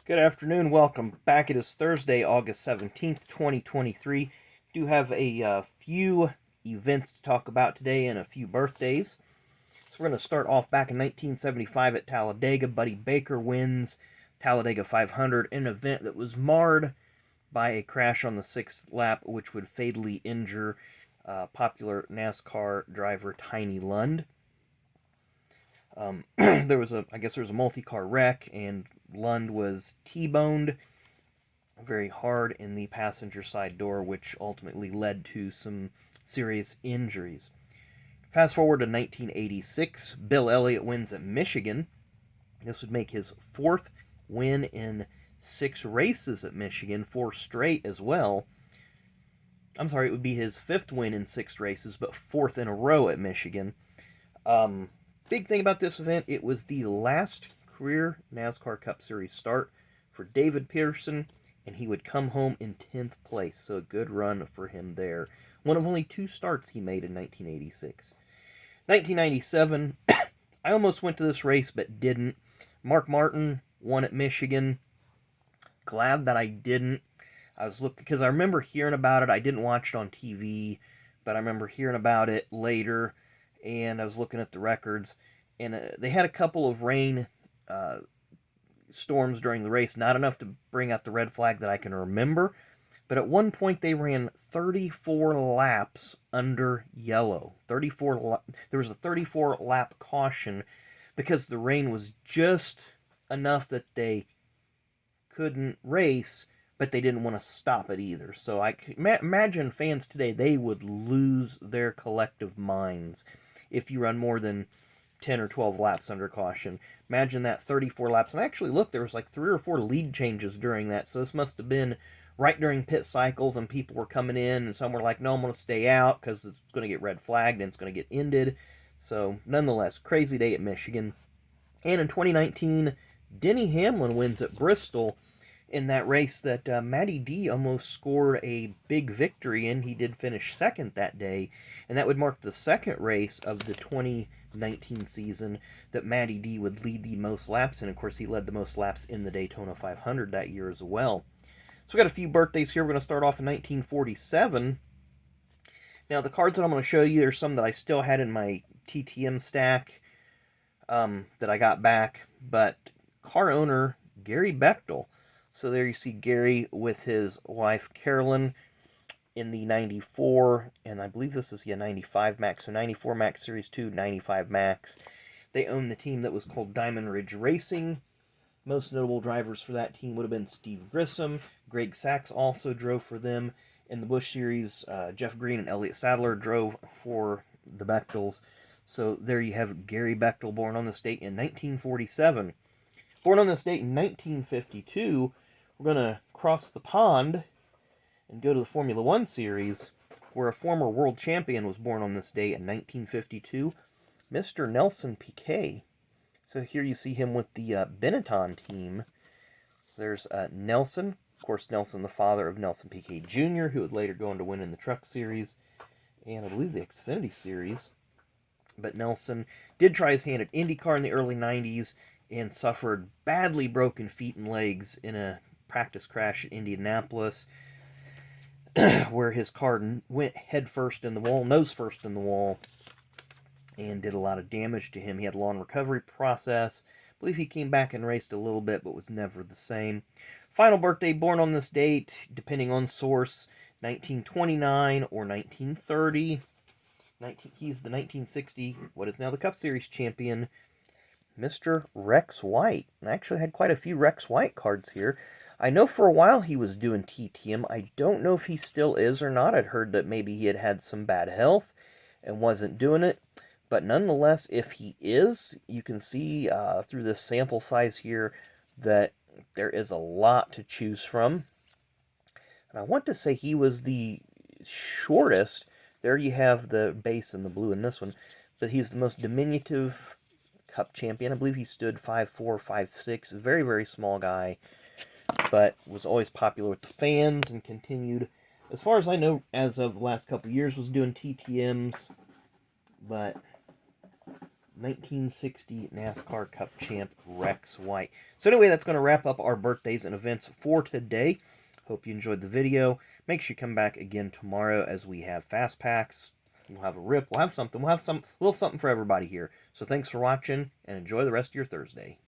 Good afternoon. Welcome back. It is Thursday, August 17th, 2023. Do have a few events to talk about today and a few birthdays. So we're going to start off back in 1975 at Talladega. Buddy Baker wins Talladega 500, an event that was marred by a crash on the sixth lap, which would fatally injure popular NASCAR driver Tiny Lund. There was a multi-car wreck, and Lund was T-boned very hard in the passenger side door, which ultimately led to some serious injuries. Fast forward to 1986, Bill Elliott wins at Michigan. This would make his fourth win in 6 races at Michigan, 4 straight as well. I'm sorry, it would be his 5th win in 6 races, but 4th in a row at Michigan. Big thing about this event, it was the last career NASCAR Cup Series start for David Pearson, and he would come home in 10th place, so a good run for him there. One of only 2 starts he made in 1986. 1997, I almost went to this race, but didn't. Mark Martin won at Michigan. Glad that I didn't. I was looking, because I remember hearing about it. I didn't watch it on TV, but I remember hearing about it later, and I was looking at the records, and they had a couple of rain storms during the race, not enough to bring out the red flag that I can remember, but at one point they ran 34 laps under yellow. There was a 34 lap caution because the rain was just enough that they couldn't race, but they didn't want to stop it either. So I imagine fans today, they would lose their collective minds if you run more than 10 or 12 laps under caution. Imagine that 34 laps. And actually, look, there was like 3 or 4 lead changes during that. So this must have been right during pit cycles, and people were coming in, and some were like, no, I'm going to stay out because it's going to get red flagged and it's going to get ended. So nonetheless, crazy day at Michigan. And in 2019, Denny Hamlin wins at Bristol in that race that Matty D almost scored a big victory in. He did finish second that day, and that would mark the second race of the 2019 season that Matty D would lead the most laps in. Of course, he led the most laps in the Daytona 500 that year as well. So we got a few birthdays here. We're going to start off in 1947. Now, the cards that I'm going to show you are some that I still had in my TTM stack that I got back, but car owner Gary Bechtel. So there you see Gary with his wife Carolyn in the 94, and I believe this is 95 Max, so 94 Max Series 2, 95 Max. They own the team that was called Diamond Ridge Racing. Most notable drivers for that team would have been Steve Grissom. Greg Sachs also drove for them. In the Busch Series, Jeff Green and Elliott Sadler drove for the Bechtels. So there you have Gary Bechtel, born on this date in 1947. Born on this date in 1952, we're going to cross the pond and go to the Formula One Series, where a former world champion was born on this day in 1952, Mr. Nelson Piquet. So here you see him with the Benetton team. There's Nelson, of course, Nelson, the father of Nelson Piquet Jr., who would later go on to win in the Truck Series, and I believe the Xfinity Series. But Nelson did try his hand at IndyCar in the early 90s and suffered badly broken feet and legs in a practice crash at Indianapolis, where his car went head first in the wall, nose first in the wall, and did a lot of damage to him. He had a long recovery process. I believe he came back and raced a little bit, but was never the same. Final birthday, born on this date, depending on source, 1929 or 1930. He's the 1960, what is now the Cup Series champion, Mr. Rex White. I actually had quite a few Rex White cards here. I know for a while he was doing TTM. I don't know if he still is or not. I'd heard that maybe he had had some bad health and wasn't doing it. But nonetheless, if he is, you can see through this sample size here that there is a lot to choose from. And I want to say he was the shortest. There you have the base in the blue in this one. But he's the most diminutive Cup champion. I believe he stood 5'4", 5'6", very, very small guy, but was always popular with the fans and continued, as far as I know, as of the last couple of years, was doing TTMs, but 1960 NASCAR Cup champ Rex White. So anyway, that's going to wrap up our birthdays and events for today. Hope you enjoyed the video. Make sure you come back again tomorrow as we have fast packs. We'll have a rip. We'll have something. We'll have some little something for everybody here. So thanks for watching and enjoy the rest of your Thursday.